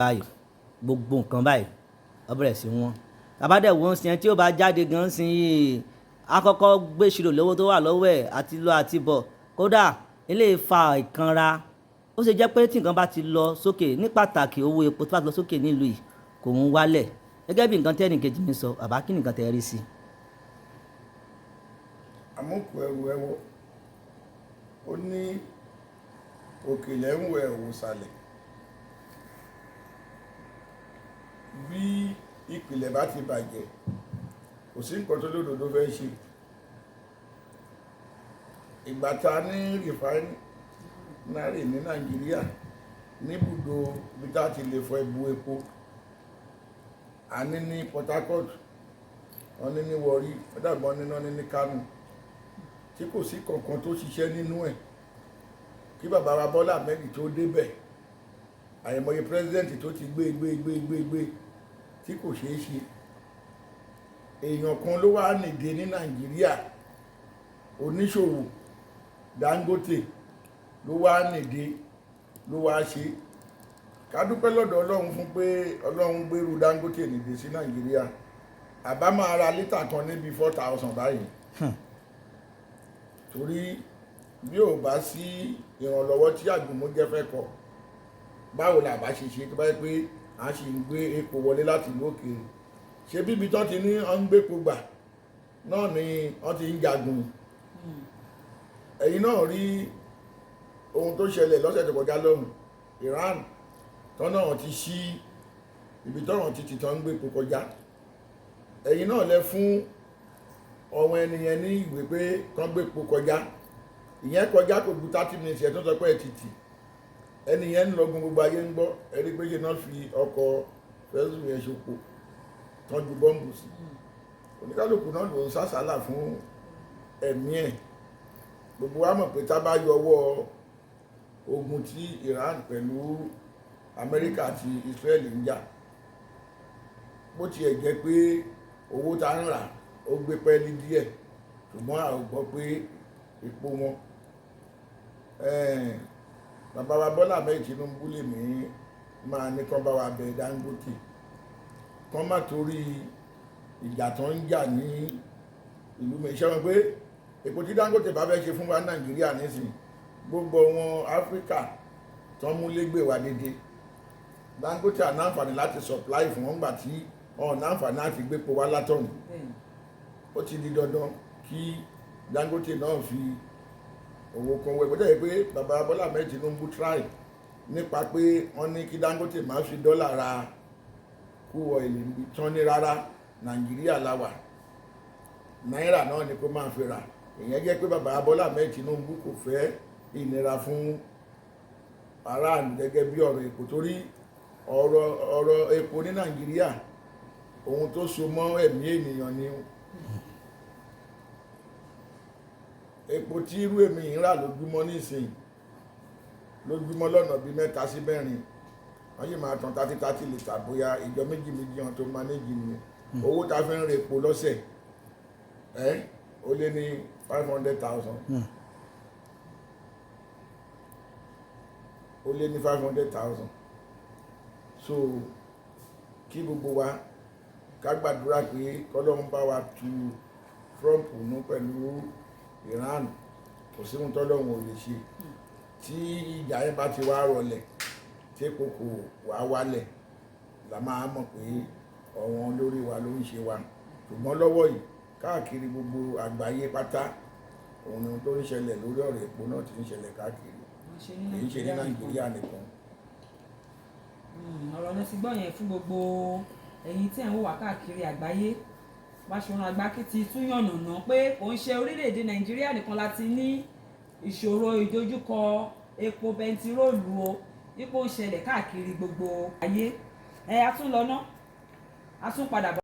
báyìí gbogbo nǹkan báyìí ó bẹ̀rẹ̀ sí wọn tàbádẹ̀ wọ́n sí ẹ tí ó bá jáde gan sí yìí àkọ́kọ́ gbé ìṣirò lówó tó wà lọ́wọ́ ẹ̀ àti lọ àti bọ̀ kódà ilé fa ìkanra ó ṣe jẹ́ pé tí nǹkan bá ti lọ sókè ní pàtàkì owó epo tó bá lọ sókè nílùú yìí kò ń wálẹ̀ gẹ́gẹ́ bí nǹkan tẹ́nì kejì mi sọ àbá kí nǹkan tẹ́ rí sí. àmúkù ẹrù ẹwọ ó ní òkèlè ń wẹ òwòsàlẹ̀ bí ìpìlẹ̀ bá ti bàjẹ́ kò sí nǹkan tó lódodo fẹ́ ṣe ìgbà tá ní rìfáínárì ní Nàìjíríà níbùdó bí tá ti lè fọ ẹbu epo a ní Port Harcourt wọ́n ní Warri ọ̀dàgbọ́n níná ní Kánò tí kò sí kankan tó ṣiṣẹ́ nínú ẹ̀ kí bàbá wa Bọ́lá Ahmed tó débẹ̀ àyẹ̀mọye pírẹ́sidẹ́ǹtì tó ti gbé tí kò ṣeé ṣe èèyàn kan ló wá nìde ní Nàìjíríà oníṣòwò Dangote ló wá nìde ló wá ṣe ká dúpẹ́ lọ́dọ̀ Ọlọ́run fún pé Ọlọ́run gbèrú Dangote nìde sí Nàìjíríà àbá máa ra lítà kan níbi 4,000 báyìí torí bí ò bá sí ìrànlọ́wọ́ tí àgbòmójẹ́ fẹ́ kọ báwo la bá ṣe tó bá yẹ pé a sì ń gbé epo wọlé láti ìlú òkèèrè ṣe bíbi tán ti ní ọ́n ń gbépo gbà náà ni wọ́n ti ń jagun ẹ̀yin náà rí ohun tó ṣẹlẹ̀ lọ́sẹ̀ tó kọjá lọ́hùn Iran tán náà ti ṣí ibi tọ́rọ̀ ti tán ń gbépo kọjá ẹ̀yin náà lẹ fún ọmọ ẹnìyẹn ní ìwé pé kán gbépo kọjá ìyẹn kọjá kò ju 30 minutes ẹ̀ tó sọ pé ẹ̀ títì ẹnìyẹn ń lọgun gbogbo ayé ń gbọ́ ẹ̀rí pé yẹn náà fi ọkọ̀ fẹ́sùn yẹn ṣòpò tán ju bọ́ǹbù sí oníkálùkù náà ló ń sásàlà fún ẹ̀mí ẹ̀ gbogbo wa mọ̀ pé tá bá yọwọ́ ogun tí Iran pẹ̀lú Amẹ́ríkà àti Israel ń jà bó tiẹ̀ jẹ́ pé owó tá ń rà ó gbé pẹ́ẹ́lí díẹ̀ ṣùgbọ́n a ò gbọ́ pé epo wọn bàbá wa Bọ́lá Ahmed Tinubu lè mí máa ní kán bá wa bẹ Dangote kán má torí ìjà tó ń jà ní ìlú mi ṣe wọn pé epo tí Dangote bá fẹ́ ṣe fún wa Nàìjíríà nísìnyí gbogbo wọn Áfíríkà tó ń múlégbè wá dédé Dangote àná àǹfààní láti supply fún wọn gbà tí ọ̀nà àǹfààní láti gbépo wá látọ̀hún ó ti di dandan kí Dangote náà fi owó kan wẹ̀ gbọ́dọ̀ yẹ pé bàbá Bọ́lá Ahmed Tinubu try nípa pé wọ́n ní kí Dangote máa fi dọ́là ra kú ọ̀ìlì tán ní rárá Nàìjíríà láwà náírà náà ni kó máa fi rà ìyẹn jẹ́ pé bàbá Bọ́lá Ahmed Tinubu kò fẹ́ ìnira fún aráàlú gẹ́gẹ́ bí ọ̀rọ̀ epo torí ọ̀rọ̀ epo ní Nàìjíríà ohun tó so mọ́ ẹ̀mí ènìyàn ni epo tí irú èmi ń rà lójúmọ́ nísìnyí lójúmọ́ lọ́nà bíi 3 sí 4 wọ́n yìí máa tán 30 litre bóyá ìjọ méjì hàn tó mánéjì ni owó tá a fi ń ra epo lọ́sẹ̀ ó lé ní 500,000 ó lé ní 500,000 so kí gbogbo wa ká gbàdúrà pé kọ́lọ́run bá wa tu Trump nú pẹ̀lú Iran kò sí ohun tọ́lọ́run ò lè ṣe tí ìjà yẹn bá ti wá rọlẹ̀ tí epo kò wá wálẹ̀ la máa mọ̀ pé ọ̀wọ́n olórí wa ló ń ṣe wa ṣùgbọ́n lọ́wọ́ yìí káàkiri gbogbo àgbáyé pátá òun ni tó ń ṣẹlẹ̀ lórí ọ̀rọ̀ epo náà ti ń ṣẹlẹ̀ káàkiri kì í ṣe ní Nàìjíríà nìkan. ọ̀rọ̀ ló ti gbọ́ yẹn fún gbogbo ẹ̀yin tí ẹ̀ ń wà káàkiri àgbáyé Báṣọ̀run Àgbákí ti tún yànnàná pé kò ń ṣe orílẹ̀-èdè Nàìjíríà nìkan láti ní ìṣòro ìdojúkọ epo bẹntiróòlù o ipò ń ṣẹlẹ̀ káàkiri gbogbo ayé a tún lọ ná a tún padà bọ̀.